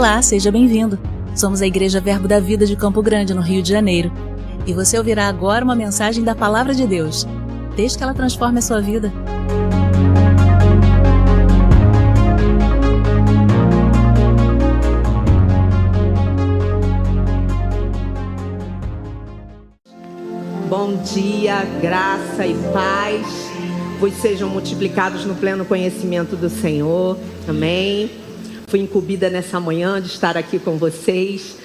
Olá, seja bem-vindo. Somos a Igreja Verbo da Vida de Campo Grande, no Rio de Janeiro. E você ouvirá agora uma mensagem da Palavra de Deus. Desde que ela transforme a sua vida. Bom dia, graça e paz vos sejam multiplicados no pleno conhecimento do Senhor. Amém. Fui incumbida nessa manhã de estar aqui com vocês,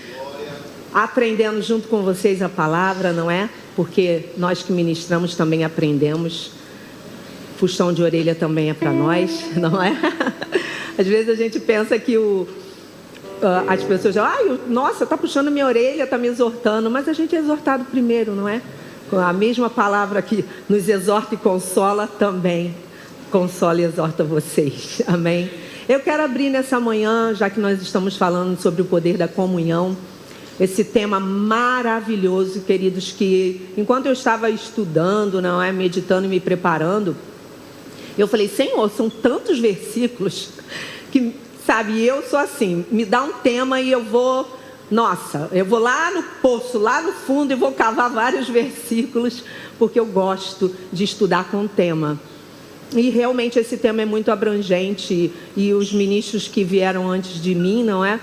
aprendendo junto com vocês a palavra, não é? Porque nós que ministramos também aprendemos. Puxão de orelha também é para nós, não é? Às vezes a gente pensa que as pessoas já, nossa, está puxando minha orelha, está me exortando, mas a gente é exortado primeiro, não é? A mesma palavra que nos exorta e consola, também consola e exorta vocês. Amém? Eu quero abrir nessa manhã, já que nós estamos falando sobre o poder da comunhão, esse tema maravilhoso, queridos, que enquanto eu estava estudando, não é, meditando e me preparando, eu falei, Senhor, são tantos versículos que, sabe, eu sou assim, me dá um tema e eu vou lá no poço, lá no fundo e vou cavar vários versículos, porque eu gosto de estudar com tema. E realmente esse tema é muito abrangente e os ministros que vieram antes de mim, não é?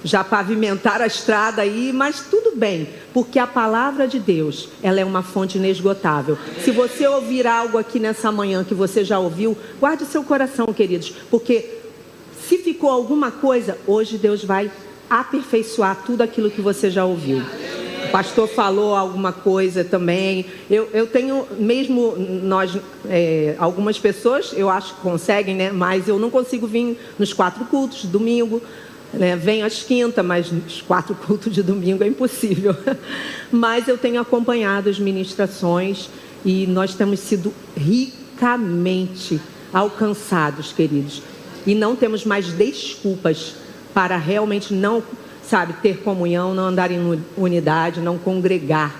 Já pavimentaram a estrada aí, mas tudo bem, porque a palavra de Deus, ela é uma fonte inesgotável. Se você ouvir algo aqui nessa manhã que você já ouviu, guarde seu coração, queridos, porque se ficou alguma coisa, hoje Deus vai aperfeiçoar tudo aquilo que você já ouviu. O pastor falou alguma coisa também. Eu tenho, mesmo nós, algumas pessoas, eu acho que conseguem, né? Mas eu não consigo vir nos 4 cultos, domingo, né? Venho às quintas, mas nos 4 cultos de domingo é impossível. Mas eu tenho acompanhado as ministrações e nós temos sido ricamente alcançados, queridos. E não temos mais desculpas para realmente não, ter comunhão, não andar em unidade, não congregar.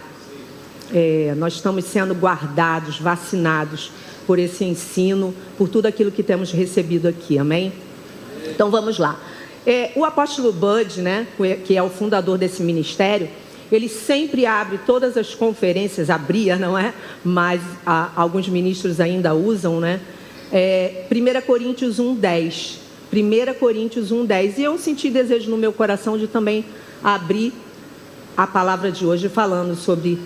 Nós estamos sendo guardados, vacinados por esse ensino, por tudo aquilo que temos recebido aqui, amém? Então vamos lá. O apóstolo Bud, né, que é o fundador desse ministério, ele sempre abre todas as conferências, abria, não é? Mas alguns ministros ainda usam, né? 1 Coríntios 1:10. 1 Coríntios 1:10. E eu senti desejo no meu coração de também abrir a palavra de hoje falando sobre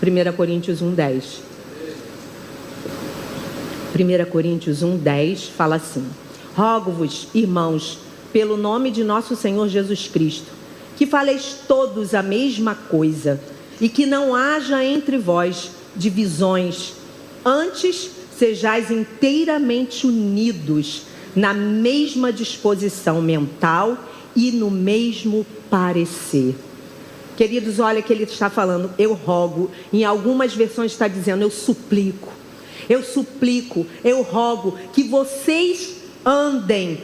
1 Coríntios 1:10. 1 Coríntios 1:10 fala assim: rogo-vos, irmãos, pelo nome de nosso Senhor Jesus Cristo, que faleis todos a mesma coisa e que não haja entre vós divisões, antes sejais inteiramente unidos na mesma disposição mental e no mesmo parecer. Queridos, olha que ele está falando, eu rogo. Em algumas versões está dizendo, eu suplico, eu rogo que vocês andem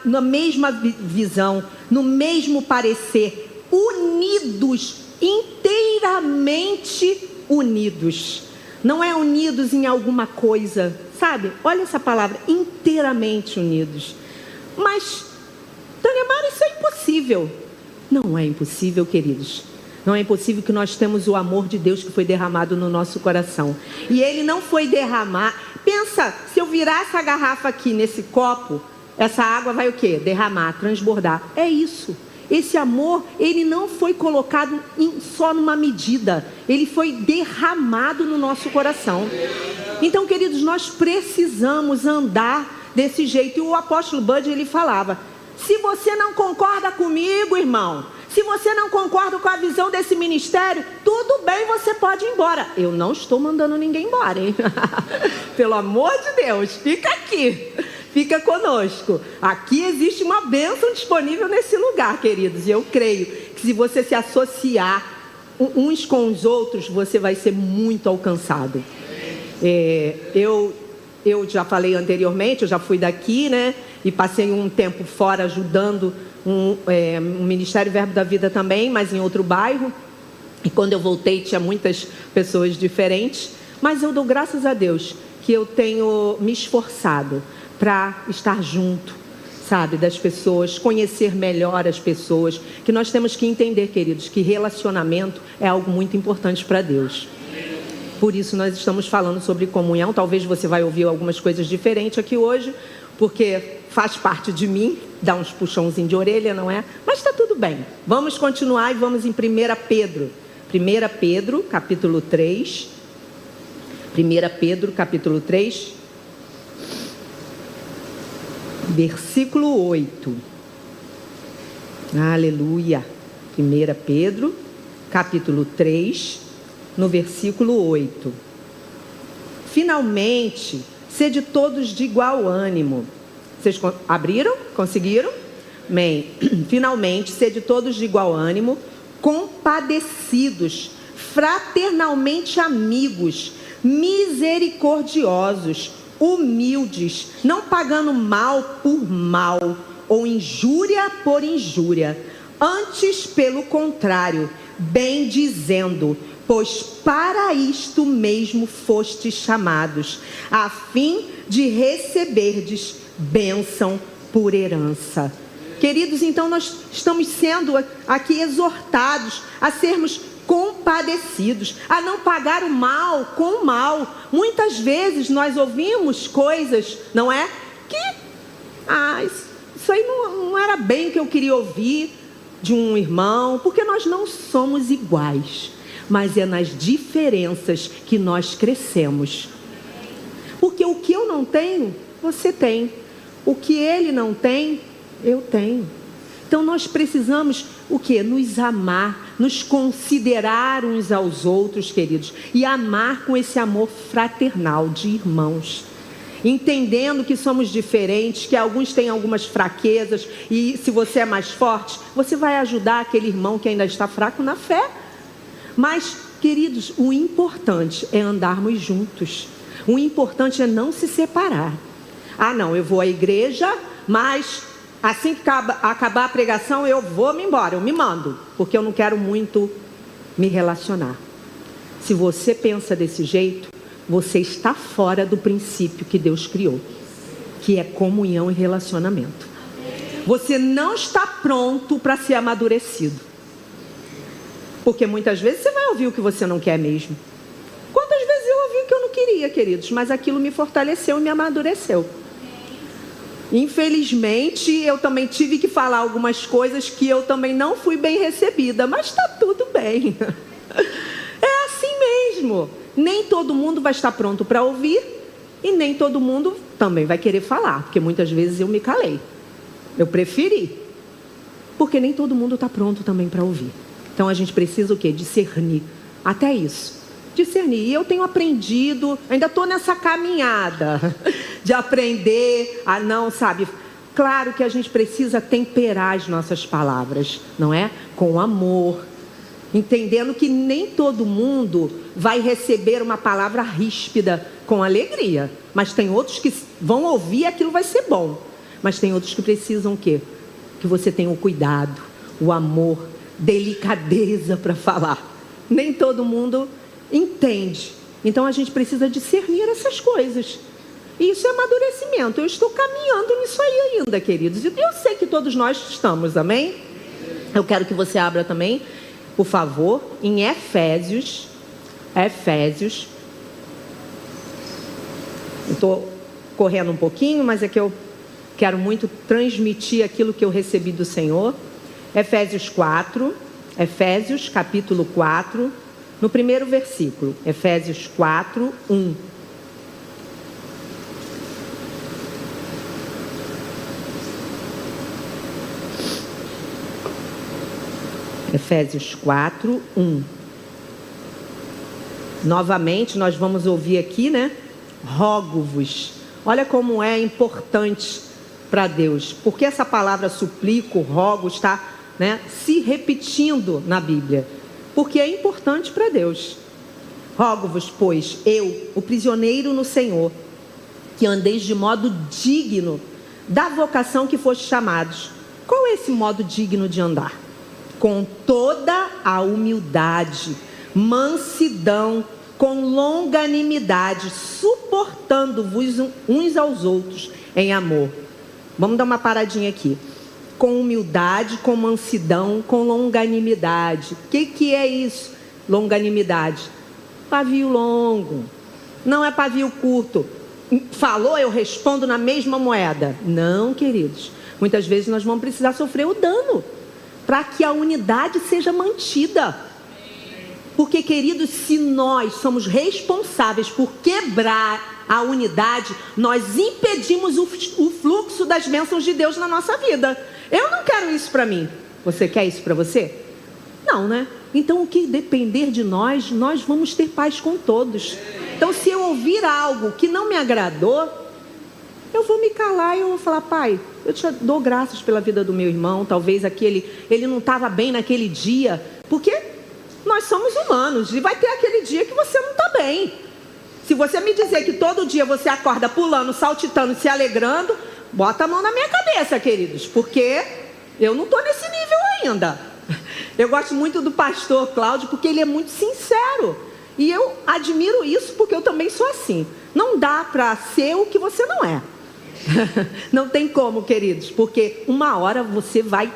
na mesma visão, no mesmo parecer, unidos, inteiramente unidos. Não é unidos em alguma coisa, sabe? Olha essa palavra, inteiramente unidos. Mas, Daniela, isso é impossível. Não é impossível, queridos. Não é impossível, que nós temos o amor de Deus que foi derramado no nosso coração. E ele não foi derramar. Pensa, se eu virar essa garrafa aqui nesse copo, essa água vai o quê? Derramar, transbordar. É isso. Esse amor, ele não foi colocado só numa medida, ele foi derramado no nosso coração. Então, queridos, nós precisamos andar desse jeito. E o apóstolo Bud, ele falava, se você não concorda comigo, irmão, se você não concorda com a visão desse ministério, tudo bem, você pode ir embora. Eu não estou mandando ninguém embora, hein? Pelo amor de Deus, fica aqui. Fica conosco. Aqui existe uma bênção disponível nesse lugar, queridos. E eu creio que se você se associar uns com os outros, você vai ser muito alcançado. Eu já falei anteriormente, eu já fui daqui, né? E passei um tempo fora ajudando um Ministério Verbo da Vida também, mas em outro bairro. E quando eu voltei, tinha muitas pessoas diferentes. Mas eu dou graças a Deus que eu tenho me esforçado para estar junto, sabe, das pessoas, conhecer melhor as pessoas, que nós temos que entender, queridos, que relacionamento é algo muito importante para Deus. Por isso nós estamos falando sobre comunhão. Talvez você vai ouvir algumas coisas diferentes aqui hoje, porque faz parte de mim, dá uns puxãozinhos de orelha, não é? Mas está tudo bem. Vamos continuar e vamos em 1 Pedro. 1 Pedro, capítulo 3. 1 Pedro, capítulo 3, versículo 8. Aleluia. 1 Pedro, capítulo 3, no versículo 8. Finalmente, sede todos de igual ânimo. Vocês abriram? Conseguiram? Amém. Finalmente, sede todos de igual ânimo, compadecidos, fraternalmente amigos, misericordiosos, humildes, não pagando mal por mal, ou injúria por injúria. Antes, pelo contrário, bem dizendo, pois para isto mesmo fostes chamados, a fim de receberdes bênção por herança. Queridos, então nós estamos sendo aqui exortados a sermos compadecidos, a não pagar o mal com o mal. Muitas vezes nós ouvimos coisas, não é? Que, isso aí não era bem o que eu queria ouvir de um irmão, porque nós não somos iguais, mas é nas diferenças que nós crescemos. Porque o que eu não tenho, você tem. O que ele não tem, eu tenho. Então nós precisamos o quê? Nos amar, nos considerar uns aos outros, queridos, e amar com esse amor fraternal de irmãos, entendendo que somos diferentes, que alguns têm algumas fraquezas, e se você é mais forte, você vai ajudar aquele irmão que ainda está fraco na fé. Mas, queridos, o importante é andarmos juntos, o importante é não se separar. Não, eu vou à igreja, mas assim que acabar a pregação, eu vou me embora, eu me mando, porque eu não quero muito me relacionar. Se você pensa desse jeito, você está fora do princípio que Deus criou, que é comunhão e relacionamento. Você não está pronto para ser amadurecido, porque muitas vezes você vai ouvir o que você não quer mesmo. Quantas vezes eu ouvi o que eu não queria, queridos, mas aquilo me fortaleceu e me amadureceu. Infelizmente, eu também tive que falar algumas coisas que eu também não fui bem recebida, mas está tudo bem. É assim mesmo. Nem todo mundo vai estar pronto para ouvir e nem todo mundo também vai querer falar, porque muitas vezes eu me calei. Eu preferi, porque nem todo mundo está pronto também para ouvir. Então a gente precisa o quê? Discernir. Até isso. Discernir. E eu tenho aprendido, ainda estou nessa caminhada de aprender a não, sabe? Claro que a gente precisa temperar as nossas palavras, não é? Com amor, entendendo que nem todo mundo vai receber uma palavra ríspida com alegria, mas tem outros que vão ouvir e aquilo vai ser bom, mas tem outros que precisam o quê? Que você tenha o cuidado, o amor, delicadeza para falar. Nem todo mundo entende, então a gente precisa discernir essas coisas. E isso é amadurecimento. Eu estou caminhando nisso aí ainda, queridos, e eu sei que todos nós estamos, amém? Eu quero que você abra também, por favor, em Efésios. Eu estou correndo um pouquinho, mas é que eu quero muito transmitir aquilo que eu recebi do Senhor. Efésios 4, Efésios capítulo 4, no primeiro versículo. Efésios 4, 1. Efésios 4, 1. Novamente, nós vamos ouvir aqui, né? Rogo-vos. Olha como é importante para Deus. Porque essa palavra suplico, rogo, está, né, se repetindo na Bíblia. Porque é importante para Deus. Rogo-vos, pois, eu, o prisioneiro no Senhor, que andeis de modo digno da vocação que foste chamados. Qual é esse modo digno de andar? Com toda a humildade, mansidão, com longanimidade, suportando-vos uns aos outros em amor, Vamos dar uma paradinha aqui. Com humildade, com mansidão, com longanimidade. O que é isso? Longanimidade. Pavio longo. Não é pavio curto. Falou, eu respondo na mesma moeda. Não, queridos. Muitas vezes nós vamos precisar sofrer o dano para que a unidade seja mantida. Porque, queridos, se nós somos responsáveis por quebrar a unidade, nós impedimos o fluxo das bênçãos de Deus na nossa vida. Eu não quero isso para mim. Você quer isso para você? Não, né? Então, o que depender de nós, nós vamos ter paz com todos. Então, se eu ouvir algo que não me agradou, eu vou me calar e eu vou falar: pai, eu te dou graças pela vida do meu irmão. Talvez ele não estava bem naquele dia, porque nós somos humanos e vai ter aquele dia que você não está bem. Se você me dizer que todo dia você acorda pulando, saltitando, se alegrando, bota a mão na minha cabeça, queridos, porque eu não estou nesse nível ainda. Eu gosto muito do pastor Cláudio, porque ele é muito sincero. E eu admiro isso, porque eu também sou assim. Não dá para ser o que você não é. Não tem como, queridos, porque uma hora você vai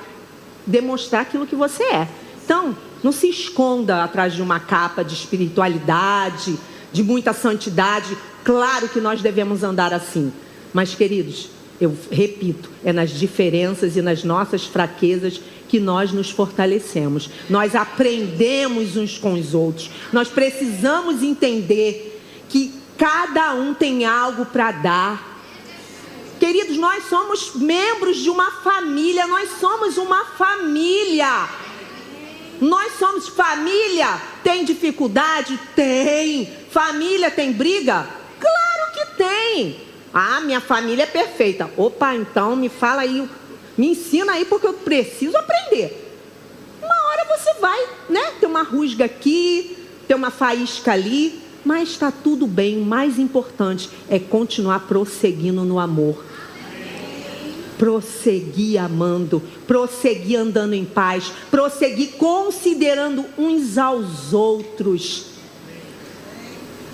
demonstrar aquilo que você é. Então, não se esconda atrás de uma capa de espiritualidade, de muita santidade. Claro que nós devemos andar assim. Mas, queridos, eu repito, é nas diferenças e nas nossas fraquezas que nós nos fortalecemos. Nós aprendemos uns com os outros. Nós precisamos entender que cada um tem algo para dar. Queridos, nós somos membros de uma família. Nós somos uma família. Nós somos família. Tem dificuldade? Tem. Família tem briga? Claro que tem. Ah, minha família é perfeita. Opa, então me fala aí, me ensina aí, porque eu preciso aprender. Uma hora você vai, né? Ter uma rusga aqui, ter uma faísca ali, mas está tudo bem. O mais importante é continuar prosseguindo no amor. Prosseguir amando, prosseguir andando em paz, prosseguir considerando uns aos outros.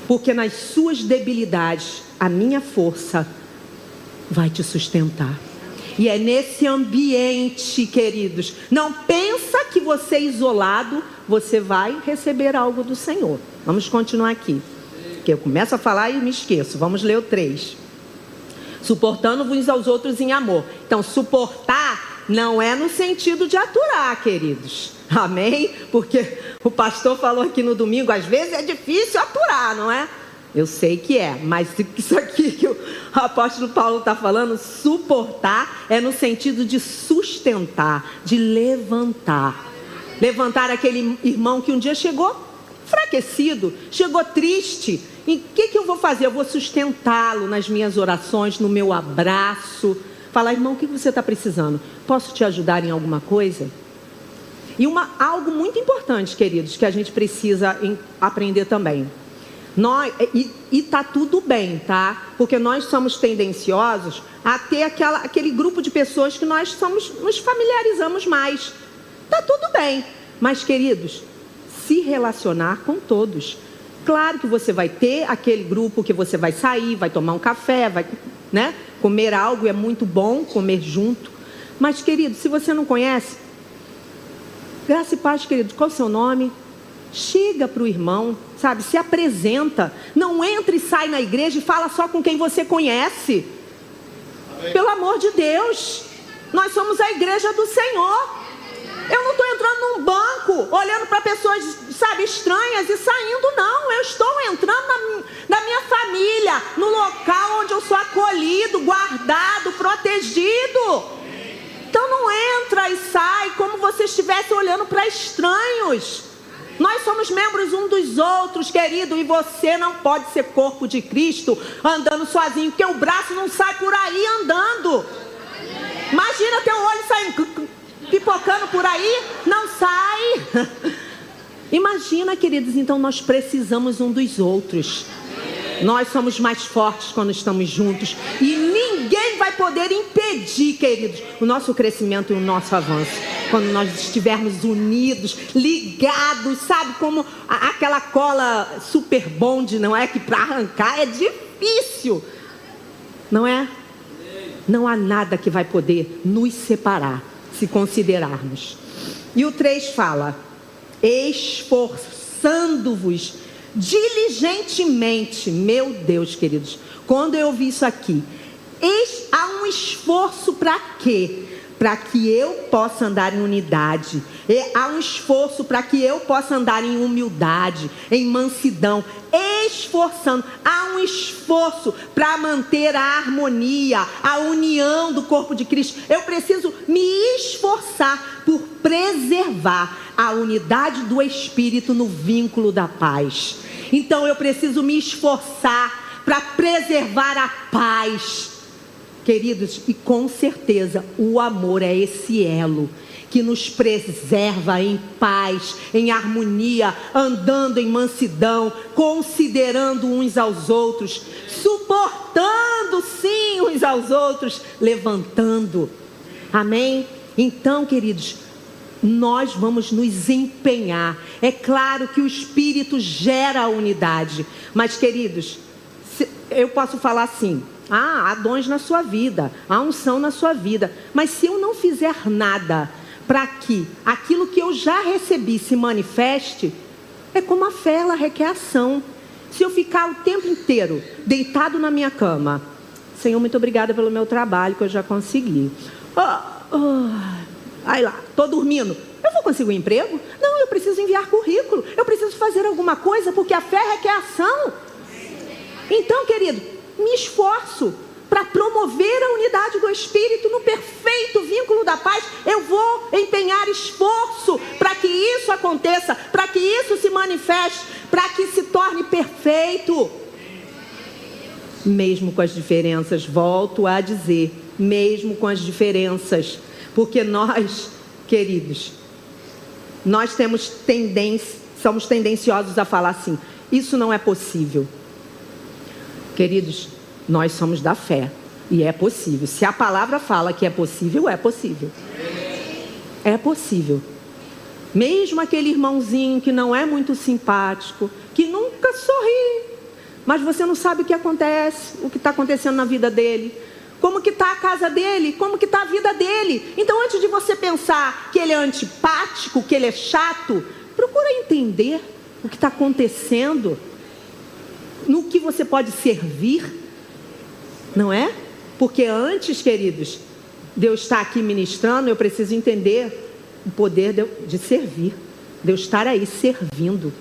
Porque nas suas debilidades, a minha força vai te sustentar. E é nesse ambiente, queridos, não pensa que você isolado, você vai receber algo do Senhor. Vamos continuar aqui, porque eu começo a falar e me esqueço. Vamos ler o 3. Suportando-vos uns aos outros em amor. Então, suportar não é no sentido de aturar, queridos. Amém? Porque o pastor falou aqui no domingo, às vezes é difícil aturar, não é? Eu sei que é, mas isso aqui que o apóstolo Paulo está falando, suportar, é no sentido de sustentar, de levantar. Levantar aquele irmão que um dia chegou enfraquecido, chegou triste. E o que eu vou fazer? Eu vou sustentá-lo nas minhas orações, no meu abraço. Falar: irmão, o que você está precisando? Posso te ajudar em alguma coisa? E algo muito importante, queridos, que a gente precisa aprender também. E tá tudo bem, tá? Porque nós somos tendenciosos a ter aquele grupo de pessoas que nós nos familiarizamos mais. Tá tudo bem. Mas, queridos, se relacionar com todos. Claro que você vai ter aquele grupo que você vai sair, vai tomar um café, vai, né, comer algo, é muito bom comer junto. Mas, querido, se você não conhece, graça e paz, querido, qual é o seu nome? Chega para o irmão, sabe, se apresenta. Não entra e sai na igreja e fala só com quem você conhece. Amém. Pelo amor de Deus, nós somos a igreja do Senhor. Eu não estou entrando num banco, olhando para pessoas, sabe, estranhas e saindo, não. Eu estou entrando na minha família, no local onde eu sou acolhido, guardado, protegido. Então não entra e sai como você estivesse olhando para estranhos. Nós somos membros um dos outros, querido, e você não pode ser corpo de Cristo andando sozinho, porque o braço não sai por aí andando. Imagina teu olho saindo, pipocando por aí, não sai. Imagina, queridos, então nós precisamos um dos outros. Nós somos mais fortes quando estamos juntos. E ninguém vai poder impedir, queridos, o nosso crescimento e o nosso avanço. Quando nós estivermos unidos, ligados, sabe, como aquela cola super bonde, não é? Que para arrancar é difícil, não é? não há nada que vai poder nos separar, se considerarmos. E o 3 fala: esforçando-vos diligentemente. Meu Deus, queridos, quando eu vi isso aqui, há um esforço para quê? Para que eu possa andar em unidade. Há um esforço para que eu possa andar em humildade, em mansidão, esforçando. Há um esforço para manter a harmonia, a união do corpo de Cristo. Eu preciso me esforçar por preservar a unidade do Espírito no vínculo da paz. Então eu preciso me esforçar para preservar a paz. Queridos, e com certeza o amor é esse elo que nos preserva em paz, em harmonia, andando em mansidão, considerando uns aos outros, suportando sim uns aos outros, levantando. Amém? Então, queridos, nós vamos nos empenhar. É claro que o Espírito gera a unidade, mas, queridos, eu posso falar assim: há dons na sua vida, há unção na sua vida, mas se eu não fizer nada para que aquilo que eu já recebi se manifeste, é como a fé, ela requer ação. Se eu ficar o tempo inteiro deitado na minha cama, Senhor, muito obrigada pelo meu trabalho que eu já consegui, aí lá, estou dormindo, eu vou conseguir um emprego? Não, eu preciso enviar currículo, eu preciso fazer alguma coisa, porque a fé requer ação. Então, querido, me esforço para promover a unidade do Espírito no perfeito vínculo da paz. Eu vou empenhar esforço para que isso aconteça, para que isso se manifeste, para que se torne perfeito. Mesmo com as diferenças, volto a dizer, mesmo com as diferenças, porque nós, queridos, nós somos tendenciosos a falar assim: isso não é possível. Queridos, nós somos da fé e é possível. Se a palavra fala que é possível, é possível. É possível. Mesmo aquele irmãozinho que não é muito simpático, que nunca sorri, mas você não sabe o que acontece, o que está acontecendo na vida dele, como que está a casa dele, como que está a vida dele. Então, antes de você pensar que ele é antipático, que ele é chato, procura entender o que está acontecendo, no que você pode servir, não é? Porque antes, queridos, de eu estar aqui ministrando, eu preciso entender o poder de servir, de eu estar aí servindo,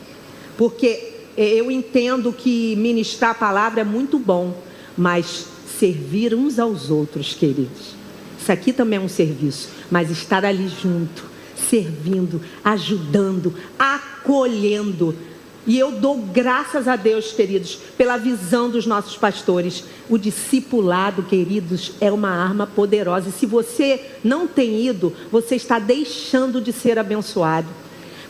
porque eu entendo que ministrar a palavra é muito bom, mas servir uns aos outros, queridos, isso aqui também é um serviço, mas estar ali junto, servindo, ajudando, acolhendo. E eu dou graças a Deus, queridos, pela visão dos nossos pastores. O discipulado, queridos, é uma arma poderosa. E se você não tem ido, você está deixando de ser abençoado.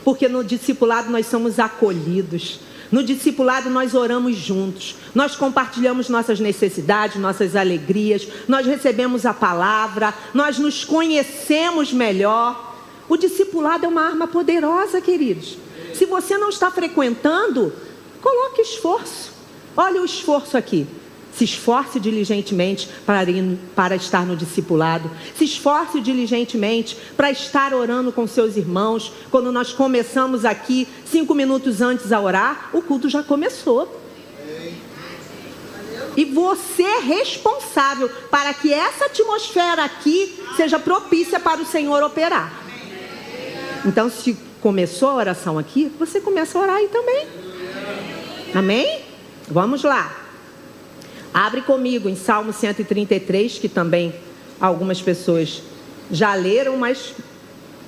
Porque no discipulado nós somos acolhidos. No discipulado nós oramos juntos. Nós compartilhamos nossas necessidades, nossas alegrias. Nós recebemos a palavra. Nós nos conhecemos melhor. O discipulado é uma arma poderosa, queridos. Se você não está frequentando, coloque esforço. Olha o esforço aqui. Se esforce diligentemente para estar no discipulado. Se esforce diligentemente para estar orando com seus irmãos. Quando nós começamos aqui, 5 minutos antes a orar, o culto já começou. E você é responsável para que essa atmosfera aqui seja propícia para o Senhor operar. Então, se começou a oração aqui, você começa a orar aí também. Amém? Vamos lá. Abre comigo em Salmo 133, que também algumas pessoas já leram, mas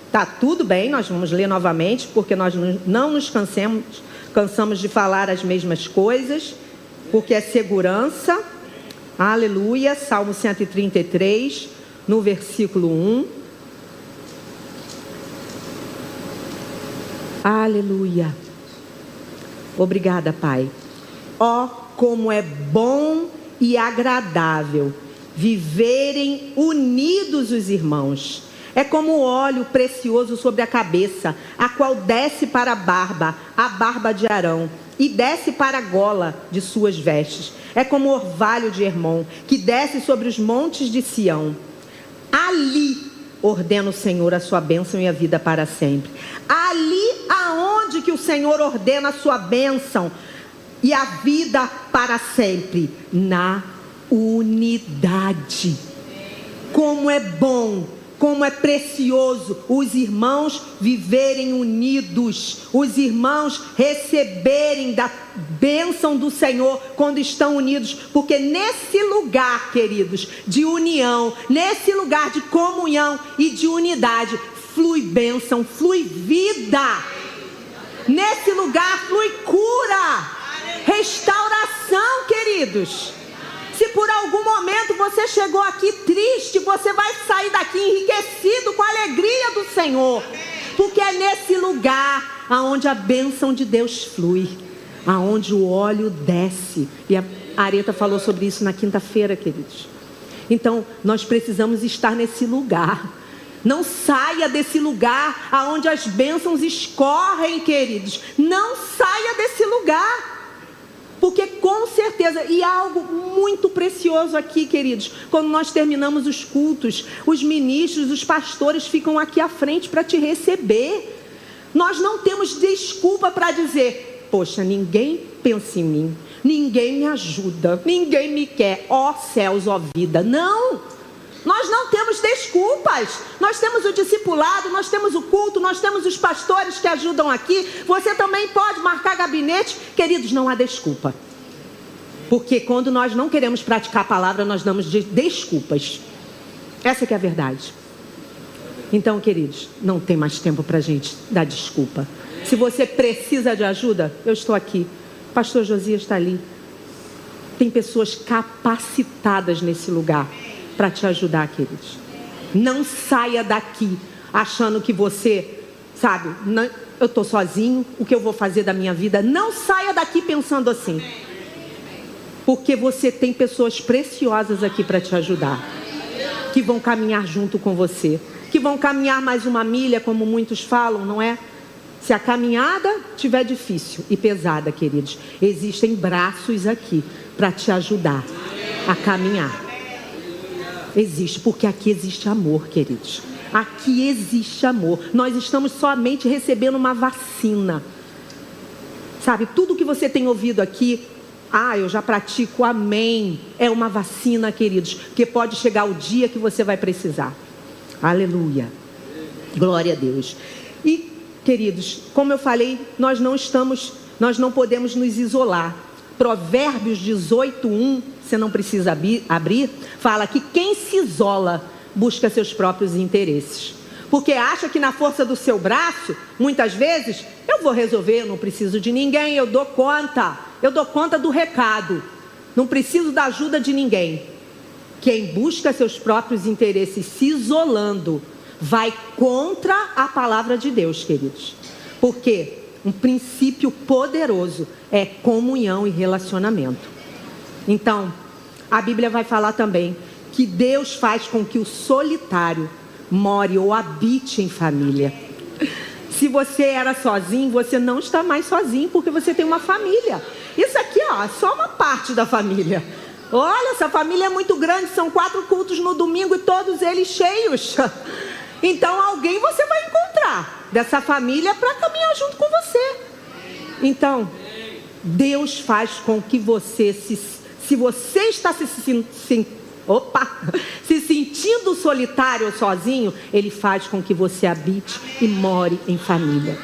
está tudo bem, nós vamos ler novamente, porque nós não nos cansamos de falar as mesmas coisas, porque é segurança. Aleluia. Salmo 133, no versículo 1. Aleluia. Obrigada, Pai. Ó, como é bom e agradável viverem unidos os irmãos. É como o óleo precioso sobre a cabeça, a qual desce para a barba de Arão, e desce para a gola de suas vestes. É como o orvalho de Hermon, que desce sobre os montes de Sião. Ali ordena o Senhor a sua bênção e a vida para sempre. Ali aonde que o Senhor ordena a sua bênção e a vida para sempre? Na unidade. Como é bom, como é precioso os irmãos viverem unidos, os irmãos receberem da bênção do Senhor quando estão unidos, porque nesse lugar, queridos, de união, nesse lugar de comunhão e de unidade, flui bênção, flui vida. Nesse lugar flui cura, restauração, queridos. Se por algum momento você chegou aqui triste, você vai sair daqui enriquecido com a alegria do Senhor. Porque é nesse lugar aonde a bênção de Deus flui, aonde o óleo desce. E a Areta falou sobre isso na quinta-feira, queridos. Então, nós precisamos estar nesse lugar. Não saia desse lugar aonde as bênçãos escorrem, queridos. Não saia desse lugar. Porque com certeza, e há algo muito precioso aqui, queridos, quando nós terminamos os cultos, os ministros, os pastores ficam aqui à frente para te receber. Nós não temos desculpa para dizer, poxa, ninguém pensa em mim, ninguém me ajuda, ninguém me quer, ó céus, ó vida. Não, nós não temos desculpas. Nós temos o discipulado, nós temos o culto, nós temos os pastores que ajudam aqui. Você também pode marcar gabinete. Queridos, não há desculpa. Porque quando nós não queremos praticar a palavra, nós damos desculpas. Essa que é a verdade. Então, queridos, não tem mais tempo para a gente dar desculpa. Se você precisa de ajuda, eu estou aqui. Pastor Josias está ali. Tem pessoas capacitadas nesse lugar para te ajudar, queridos. Não saia daqui achando que você, sabe, não, eu estou sozinho, o que eu vou fazer da minha vida? Não saia daqui pensando assim. Porque você tem pessoas preciosas aqui para te ajudar, que vão caminhar junto com você, que vão caminhar mais uma milha, como muitos falam, não é? Se a caminhada estiver difícil e pesada, queridos, existem braços aqui para te ajudar a caminhar. Existe, porque aqui existe amor, queridos. Aqui existe amor. Nós estamos somente recebendo uma vacina. Sabe, tudo que você tem ouvido aqui, eu já pratico, amém. É uma vacina, queridos, que pode chegar o dia que você vai precisar. Aleluia. Glória a Deus. E, queridos, como eu falei, nós não podemos nos isolar. Provérbios 18:1, você não precisa abrir, fala que quem se isola busca seus próprios interesses. Porque acha que na força do seu braço, muitas vezes, eu vou resolver, eu não preciso de ninguém, eu dou conta do recado, não preciso da ajuda de ninguém. Quem busca seus próprios interesses se isolando, vai contra a palavra de Deus, queridos. Por quê? Um princípio poderoso é comunhão e relacionamento. Então, a Bíblia vai falar também que Deus faz com que o solitário more ou habite em família. Se você era sozinho, você não está mais sozinho, porque você tem uma família. Isso aqui, é só uma parte da família. Olha, essa família é muito grande, são 4 cultos no domingo e todos eles cheios. Então alguém você vai encontrar dessa família para caminhar junto com você. Então, Deus faz com que você, se você está se sentindo solitário ou sozinho, Ele faz com que você habite e more em família.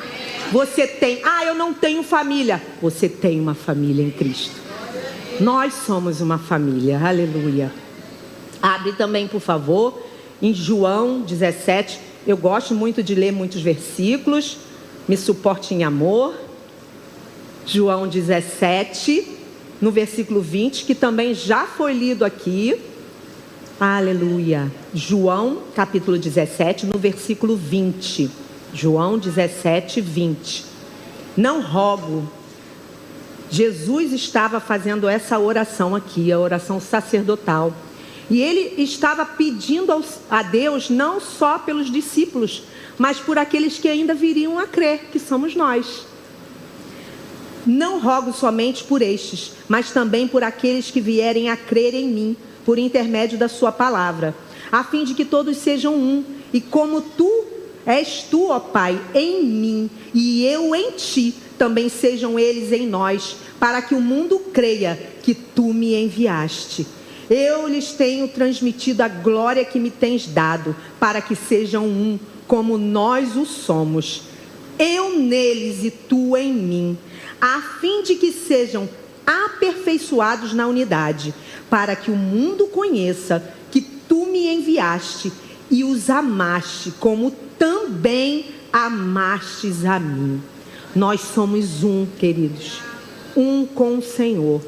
Você tem, eu não tenho família. Você tem uma família em Cristo. Nós somos uma família, aleluia. Abre também, por favor, em João 17. Eu gosto muito de ler muitos versículos. Me suporte em amor. João 17, no versículo 20, que também já foi lido aqui. Aleluia. João, capítulo 17, no versículo 20. João 17, 20. Não rogo. Jesus estava fazendo essa oração aqui, a oração sacerdotal. E ele estava pedindo a Deus não só pelos discípulos, mas por aqueles que ainda viriam a crer, que somos nós. Não rogo somente por estes, mas também por aqueles que vierem a crer em mim, por intermédio da sua palavra, a fim de que todos sejam um, e como és tu, ó Pai, em mim, e eu em ti, também sejam eles em nós, para que o mundo creia que tu me enviaste. Eu lhes tenho transmitido a glória que me tens dado, para que sejam um, como nós o somos. Eu neles e tu em mim, a fim de que sejam aperfeiçoados na unidade, para que o mundo conheça que tu me enviaste e os amaste, como também amastes a mim. Nós somos um, queridos, um com o Senhor.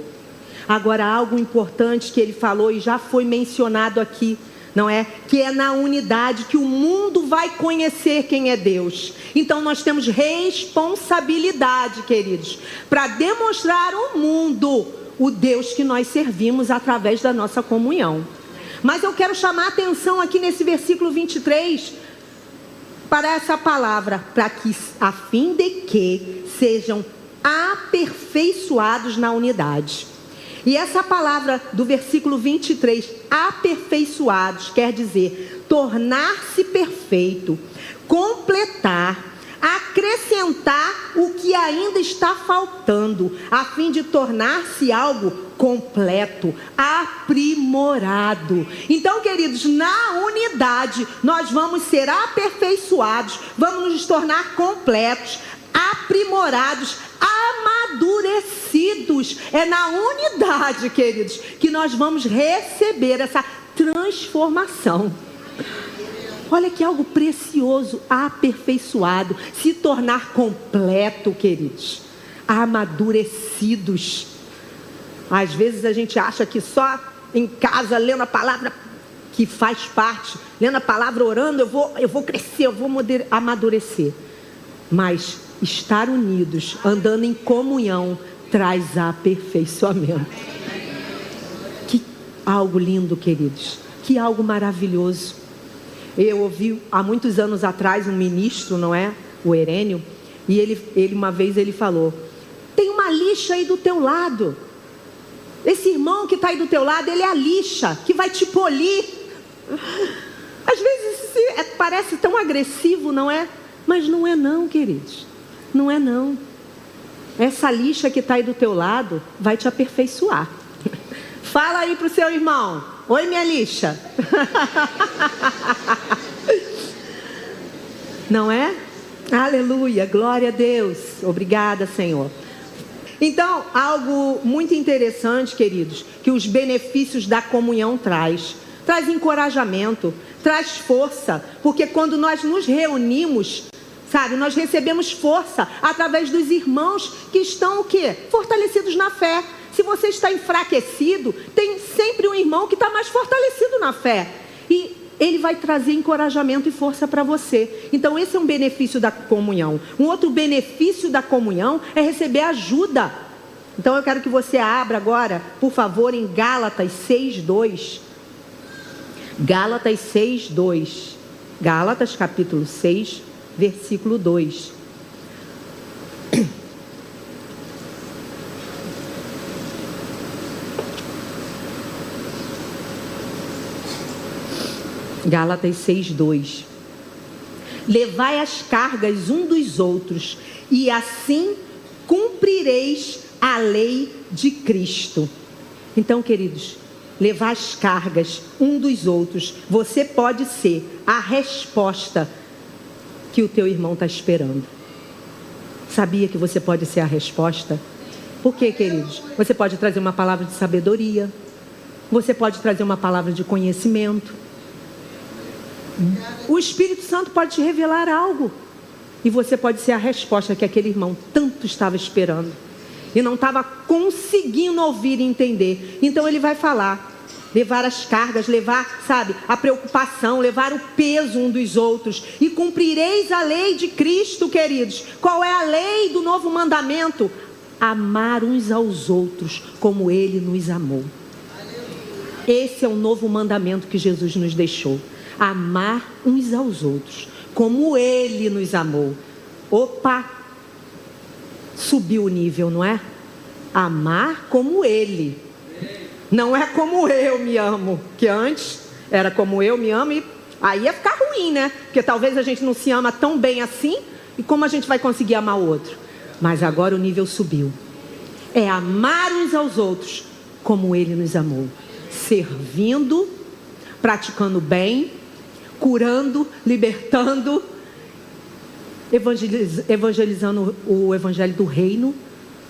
Agora, algo importante que ele falou e já foi mencionado aqui, não é? Que é na unidade que o mundo vai conhecer quem é Deus. Então nós temos responsabilidade, queridos, para demonstrar ao mundo o Deus que nós servimos através da nossa comunhão. Mas eu quero chamar a atenção aqui nesse versículo 23 para essa palavra, para que a fim de que sejam aperfeiçoados na unidade. E essa palavra do versículo 23, aperfeiçoados, quer dizer tornar-se perfeito, completar, acrescentar o que ainda está faltando, a fim de tornar-se algo completo, aprimorado. Então, queridos, na unidade nós vamos ser aperfeiçoados, vamos nos tornar completos, aprimorados, amadurecidos. É na unidade, queridos, que nós vamos receber essa transformação. Olha que algo precioso, aperfeiçoado, se tornar completo, queridos, amadurecidos. Às vezes a gente acha que só em casa, lendo a palavra, que faz parte, lendo a palavra, orando, eu vou crescer, eu vou amadurecer. Mas estar unidos, andando em comunhão, traz aperfeiçoamento. Que algo lindo, queridos, que algo maravilhoso. Eu ouvi há muitos anos atrás um ministro, não é? O Herênio, e ele uma vez ele falou: tem uma lixa aí do teu lado. Esse irmão que está aí do teu lado, ele é a lixa que vai te polir. Às vezes parece tão agressivo, não é? Mas não é não, queridos. Não é não. Essa lixa que está aí do teu lado vai te aperfeiçoar. Fala aí para o seu irmão: oi, minha lixa. Não é? Aleluia, glória a Deus. Obrigada, Senhor. Então, algo muito interessante, queridos, que os benefícios da comunhão traz encorajamento, traz força, porque quando nós nos reunimos, sabe, nós recebemos força através dos irmãos que estão o quê? Fortalecidos na fé. Se você está enfraquecido, tem sempre um irmão que está mais fortalecido na fé. E ele vai trazer encorajamento e força para você. Então esse é um benefício da comunhão. Um outro benefício da comunhão é receber ajuda. Então eu quero que você abra agora, por favor, em Gálatas 6:2. Gálatas 6:2. Gálatas capítulo 6, versículo 2. Gálatas 6:2. Levai as cargas um dos outros, e assim cumprireis a lei de Cristo. Então, queridos, levar as cargas um dos outros, você pode ser a resposta que o teu irmão está esperando. Sabia que você pode ser a resposta? Por quê, queridos? Você pode trazer uma palavra de sabedoria, você pode trazer uma palavra de conhecimento. O Espírito Santo pode te revelar algo, e você pode ser a resposta que aquele irmão tanto estava esperando e não estava conseguindo ouvir e entender. Então ele vai falar, levar as cargas, levar, sabe, a preocupação, levar o peso um dos outros. E cumprireis a lei de Cristo, queridos. Qual é a lei do novo mandamento? Amar uns aos outros como Ele nos amou. Esse é o novo mandamento que Jesus nos deixou. Amar uns aos outros como Ele nos amou. Opa! subiu o nível, não é? Amar como Ele. Não é como eu me amo, que antes era como eu me amo e aí ia ficar ruim, né? Porque talvez a gente não se ama tão bem assim, e como a gente vai conseguir amar o outro? Mas agora o nível subiu. É amar uns aos outros como Ele nos amou. Servindo, praticando bem, curando, libertando, evangelizando o evangelho do reino,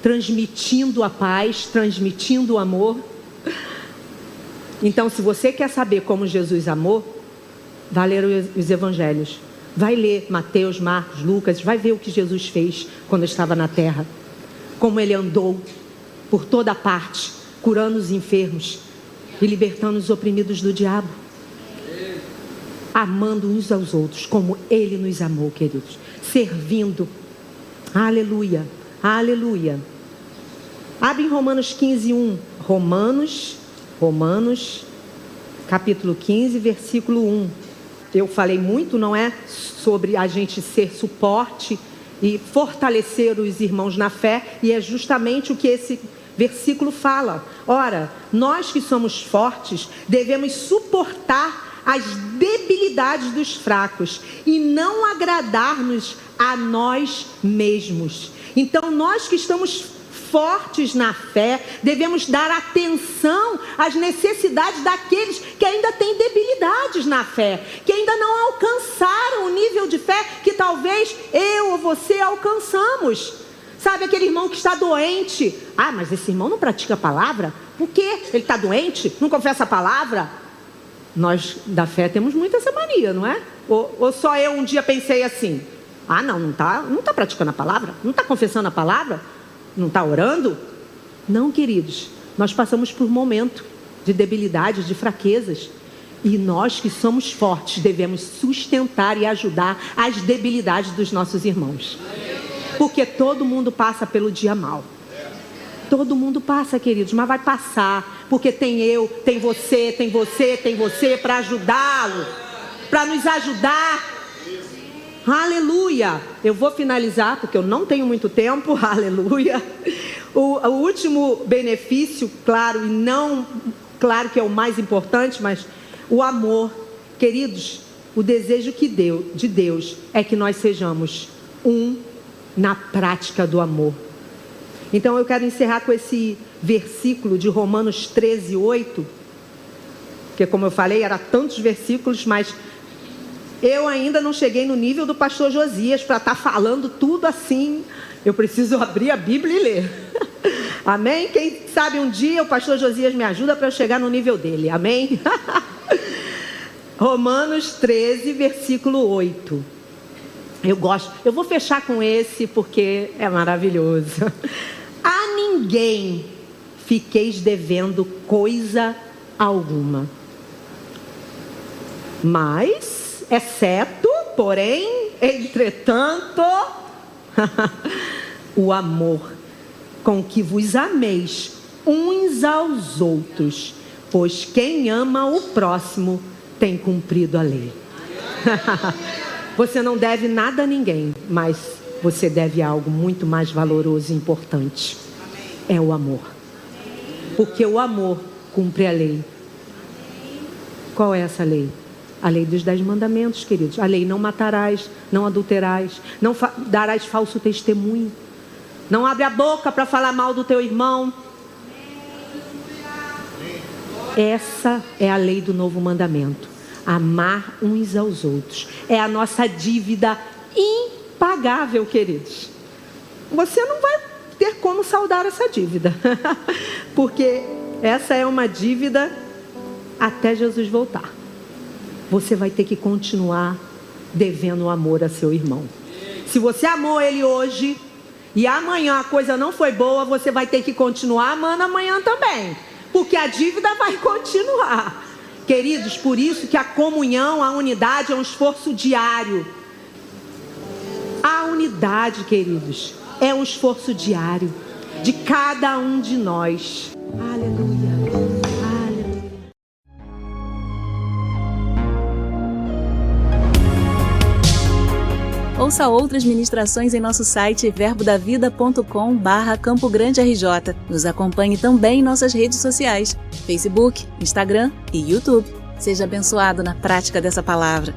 transmitindo a paz, transmitindo o amor. Então, se você quer saber como Jesus amou, vai ler os evangelhos. Vai ler Mateus, Marcos, Lucas, vai ver o que Jesus fez quando estava na terra. Como Ele andou por toda parte, curando os enfermos e libertando os oprimidos do diabo. Amando uns aos outros, como Ele nos amou, queridos. Servindo. Aleluia, aleluia. Abre em Romanos 15, 1. Romanos, capítulo 15, versículo 1. Eu falei muito, não é? Sobre a gente ser suporte e fortalecer os irmãos na fé. E é justamente o que esse versículo fala. Ora, nós que somos fortes, devemos suportar as debilidades dos fracos e não agradar-nos a nós mesmos. Então, nós que estamos fortes na fé, devemos dar atenção às necessidades daqueles que ainda têm debilidades na fé, que ainda não alcançaram o nível de fé que talvez eu ou você alcançamos. Sabe aquele irmão que está doente? Ah, mas esse irmão não pratica a palavra? Por quê? Ele está doente? Não confessa a palavra? Nós da fé temos muito essa mania, não é? Ou só eu um dia pensei assim: ah, não está praticando a palavra? Não está confessando a palavra? Não está orando? Não, queridos, nós passamos por um momento de debilidades, de fraquezas. E nós que somos fortes devemos sustentar e ajudar as debilidades dos nossos irmãos. Porque todo mundo passa pelo dia mal. Todo mundo passa, queridos, mas vai passar. Porque tem eu, tem você para ajudá-lo, para nos ajudar. Aleluia. Eu vou finalizar porque eu não tenho muito tempo. Aleluia. O último benefício, claro, e não, claro que é o mais importante, mas o amor. Queridos, o desejo de Deus é que nós sejamos um na prática do amor. Então eu quero encerrar com esse versículo de Romanos 13, 8, porque como eu falei, eram tantos versículos, mas eu ainda não cheguei no nível do pastor Josias para estar falando tudo assim. Eu preciso abrir a Bíblia e ler. Amém? Quem sabe um dia o pastor Josias me ajuda para eu chegar no nível dele. Amém? Romanos 13, versículo 8. Eu gosto. Eu vou fechar com esse porque é maravilhoso. A ninguém fiqueis devendo coisa alguma. Mas, exceto, porém, entretanto, o amor com que vos ameis uns aos outros, pois quem ama o próximo tem cumprido a lei. Você não deve nada a ninguém, mas você deve algo muito mais valoroso e importante. É o amor. Porque o amor cumpre a lei. Qual é essa lei? A lei dos 10 mandamentos, queridos. A lei: não matarás, não adulterarás, não darás falso testemunho, não abre a boca para falar mal do teu irmão. Essa é a lei do novo mandamento. Amar uns aos outros. É a nossa dívida impagável, queridos. Você não vai ter como saldar essa dívida. Porque essa é uma dívida até Jesus voltar. Você vai ter que continuar devendo amor a seu irmão. Se você amou ele hoje e amanhã a coisa não foi boa, você vai ter que continuar amando amanhã também. Porque a dívida vai continuar. Queridos, por isso que a comunhão, a unidade é um esforço diário. A unidade, queridos, é um esforço diário de cada um de nós. Aleluia. Aleluia. Ouça outras ministrações em nosso site verbodavida.com/Campo Grande RJ. Nos acompanhe também em nossas redes sociais, Facebook, Instagram e YouTube. Seja abençoado na prática dessa palavra.